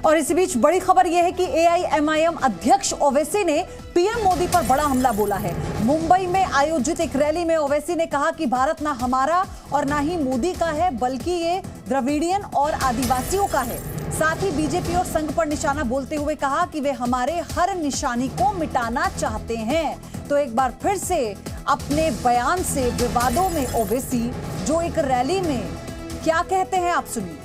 और इसी बीच बड़ी खबर यह है कि एआईएमआईएम अध्यक्ष ओवैसी ने पीएम मोदी पर बड़ा हमला बोला है। मुंबई में आयोजित एक रैली में ओवैसी ने कहा कि भारत ना हमारा और ना ही मोदी का है, बल्कि ये द्रविडियन और आदिवासियों का है। साथ ही बीजेपी और संघ पर निशाना बोलते हुए कहा कि वे हमारे हर निशानी को मिटाना चाहते हैं। तो एक बार फिर से अपने बयान से विवादों में ओवैसी, जो एक रैली में क्या कहते हैं आप सुनिए।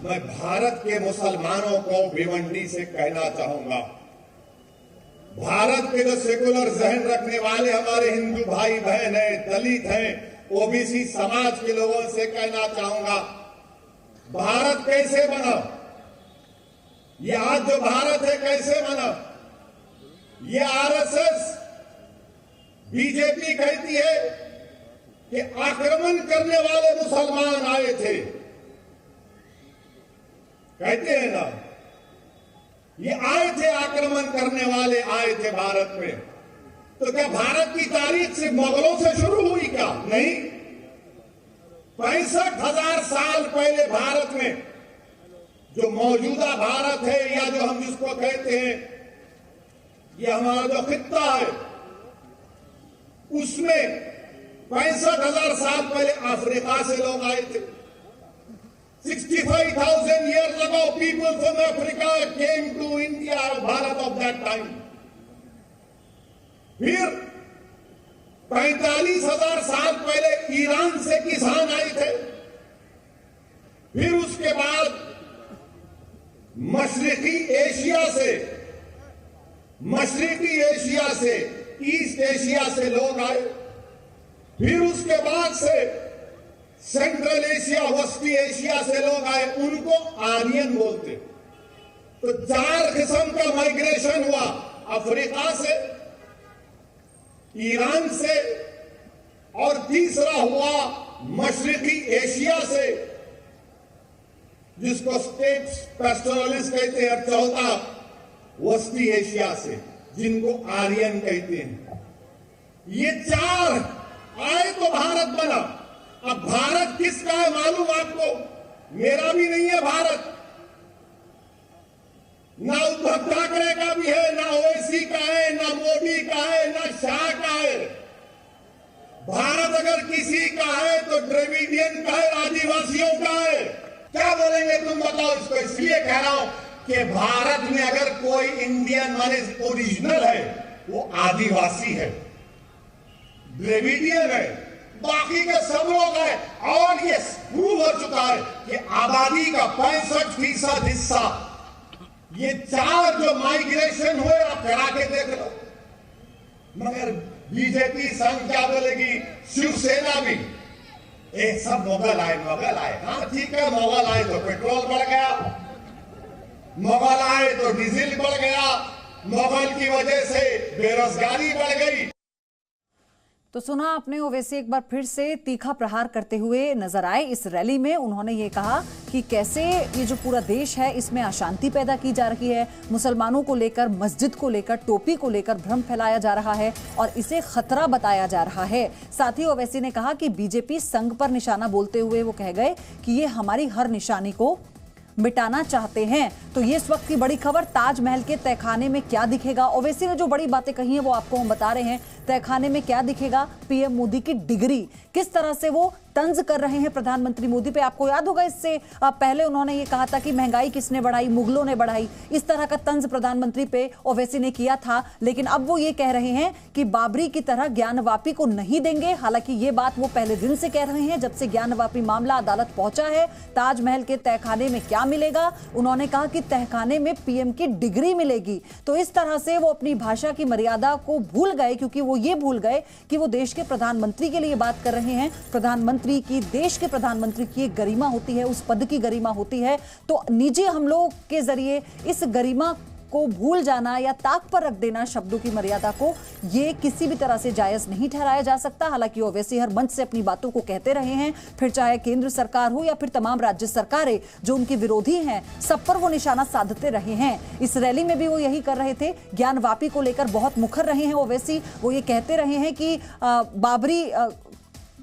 मैं भारत के मुसलमानों को भिवंडी से कहना चाहूंगा, भारत के जो सेकुलर जहन रखने वाले हमारे हिंदू भाई बहन हैं, दलित हैं, ओबीसी समाज के लोगों से कहना चाहूंगा, भारत कैसे बना, ये आज जो भारत है कैसे बना। ये आरएसएस बीजेपी कहती है कि आक्रमण करने वाले मुसलमान आए थे, कहते हैं ना, ये आए थे, आक्रमण करने वाले आए थे भारत में। तो क्या भारत की तारीख सिर्फ मुगलों से शुरू हुई क्या? नहीं, 65,000 साल पहले भारत में जो मौजूदा भारत है, या जो हम जिसको कहते हैं, ये हमारा जो खित्ता है, उसमें 65,000 साल पहले अफ्रीका से लोग आए थे। 65,000 years ago, people from Africa came to India, Bharat of that time. फिर 45,000 साल पहले ईरान से किसान आए थे। फिर उसके बाद मशरिकी एशिया से ईस्ट एशिया से लोग आए। फिर उसके बाद से सेंट्रल एशिया, वेस्टी एशिया से लोग आए, उनको आर्यन बोलते। तो 4 किस्म का माइग्रेशन हुआ, अफ्रीका से, ईरान से, और तीसरा हुआ मशरिकी एशिया से, जिसको स्टेट्स पैस्टोरलिस्ट कहते हैं, और चौथा वेस्टी एशिया से, जिनको आर्यन कहते हैं। ये 4 आए तो भारत बना। अब भारत किसका है मालूम आपको? मेरा भी नहीं है भारत, ना उद्धव ठाकरे का भी है, ना ओवैसी का है, ना मोदी का है, ना शाह का है। भारत अगर किसी का है तो द्रविडियन का है, आदिवासियों का है। क्या बोलेंगे तुम बताओ इसको? इसलिए कह रहा हूं कि भारत में अगर कोई इंडियन माने ओरिजिनल है, वो आदिवासी है, द्रविडियन है, बाकी के सब लोग हैं। और ये प्रूव हो चुका है कि आबादी का 65% हिस्सा, ये 4 जो माइग्रेशन हुए, आप करा के देख लो। मगर बीजेपी संघ क्या बोलेगी, शिवसेना भी, सब मुगल आए। हाँ ठीक है, मुगल आए तो पेट्रोल बढ़ गया, मुगल आए तो डीजल बढ़ गया, मुगल की वजह से बेरोजगारी बढ़ गई। तो सुना आपने, ओवैसी एक बार फिर से तीखा प्रहार करते हुए नजर आए इस रैली में। उन्होंने ये कहा कि कैसे ये जो पूरा देश है, इसमें अशांति पैदा की जा रही है, मुसलमानों को लेकर, मस्जिद को लेकर, टोपी को लेकर भ्रम फैलाया जा रहा है और इसे खतरा बताया जा रहा है। साथ ही ओवैसी ने कहा कि बीजेपी संघ पर निशाना बोलते हुए वो कह गए कि ये हमारी हर निशानी को मिटाना चाहते हैं। तो ये इस वक्त की बड़ी खबर, ताजमहल के तहखाने में क्या दिखेगा? ओवैसी ने जो बड़ी बातें कही हैं वो आपको हम बता रहे हैं। तहखाने में क्या दिखेगा? पीएम मोदी की डिग्री, किस तरह से वो तंज कर रहे हैं प्रधानमंत्री मोदी पे। आपको याद होगा इससे पहले उन्होंने ये कहा था कि महंगाई किसने बढ़ाई, मुगलों ने बढ़ाई। इस तरह का तंज प्रधानमंत्री पे ओवैसी ने किया था। लेकिन अब वो ये कह रहे हैं कि बाबरी की तरह ज्ञानवापी को नहीं देंगे। हालांकि ये बात वो पहले दिन से कह रहे हैं, जब से ज्ञानवापी मामला अदालत पहुंचा है। ताजमहल के तहखाने में क्या मिलेगा? उन्होंने कहा कि तहखाने में पीएम की डिग्री मिलेगी। तो इस तरह से वो अपनी भाषा की मर्यादा को भूल गए, क्योंकि वो ये भूल गए कि वो देश के प्रधानमंत्री के लिए बात कर रहे हैं। प्रधानमंत्री की, देश के प्रधानमंत्री की एक गरिमा होती है, उस पद की गरिमा होती है। तो निजी हमलों के जरिए इस गरिमा को भूल जाना या ताक पर रख देना, शब्दों की मर्यादा को, ये किसी भी तरह से जायज नहीं ठहराया जा सकता। हालांकि ओवैसी हर मंच से अपनी बातों को कहते रहे हैं, फिर चाहे केंद्र सरकार हो या फिर तमाम राज्य सरकारें जो उनके विरोधी हैं, सब पर वो निशाना साधते रहे हैं। इस रैली में भी वो यही कर रहे थे। ज्ञानवापी को लेकर बहुत मुखर रहे हैं ओवैसी। वो ये कहते रहे हैं कि बाबरी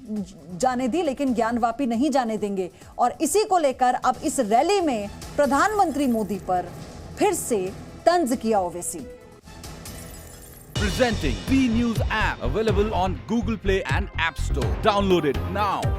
जाने दी, लेकिन ज्ञानवापी नहीं जाने देंगे। और इसी को लेकर अब इस रैली में प्रधानमंत्री मोदी पर फिर से तंज किया Owaisi. Presenting B News app, available on Google Play and App Store. Download it now.